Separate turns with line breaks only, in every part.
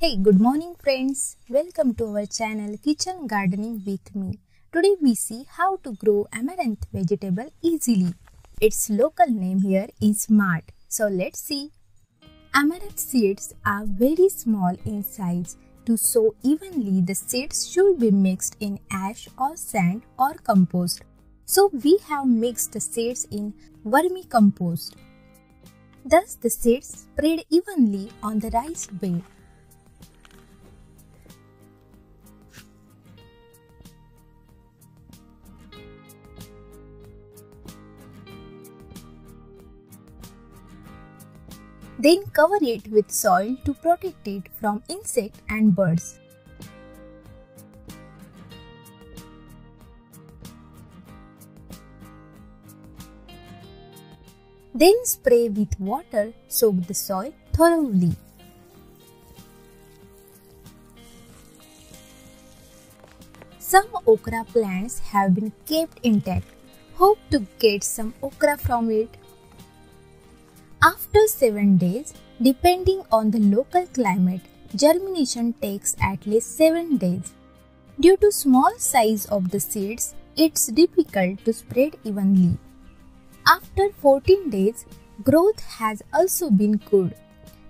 Hey, good morning friends. Welcome to our channel Kitchen Gardening with me. Today we see how to grow amaranth vegetable easily. Its local name here is smart. So let's see. Amaranth seeds are very small in size. To sow evenly, the seeds should be mixed in ash or sand or compost. So we have mixed the seeds in vermicompost. Thus the seeds spread evenly on the raised bed. Then cover it with soil to protect it from insects and birds. Then spray with water, soak the soil thoroughly. Some okra plants have been kept intact. Hope to get some okra from it. After 7 days, depending on the local climate, germination takes at least 7 days. Due to small size of the seeds, it's difficult to spread evenly. After 14 days, growth has also been good.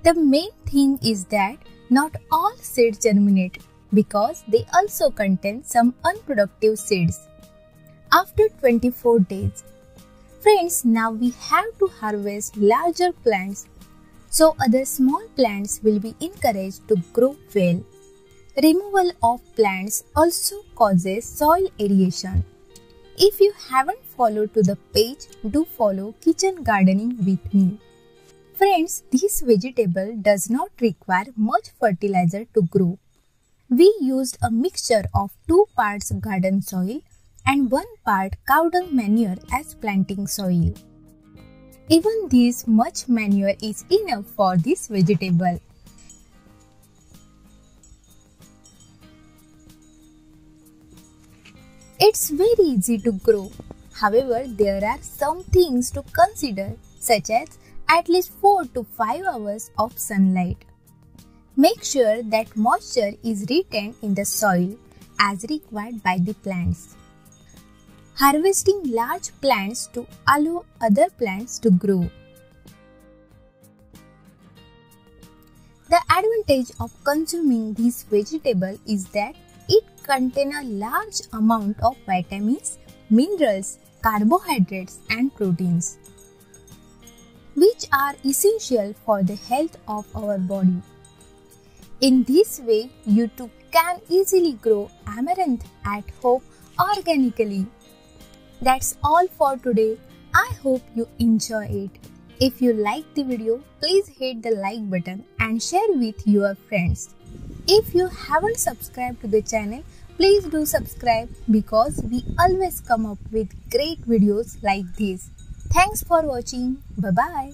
The main thing is that not all seeds germinate because they also contain some unproductive seeds. After 24 days, friends, now we have to harvest larger plants, so other small plants will be encouraged to grow well. Removal of plants also causes soil aeration. If you haven't followed to the page, do follow Kitchen Gardening with me. Friends, this vegetable does not require much fertilizer to grow. We used a mixture of 2 parts garden soil and 1 part cow dung manure as planting soil. Even this much manure is enough for this vegetable. It's very easy to grow. However, there are some things to consider, such as at least 4 to 5 hours of sunlight. Make sure that moisture is retained in the soil as required by the plants. Harvesting large plants to allow other plants to grow. The advantage of consuming this vegetable is that it contains a large amount of vitamins, minerals, carbohydrates and proteins, which are essential for the health of our body. In this way, you too can easily grow amaranth at home organically. That's all for today. I hope you enjoy it. If you like the video, please hit the like button and share with your friends. If you haven't subscribed to the channel, please do subscribe because we always come up with great videos like this. Thanks for watching. Bye-bye.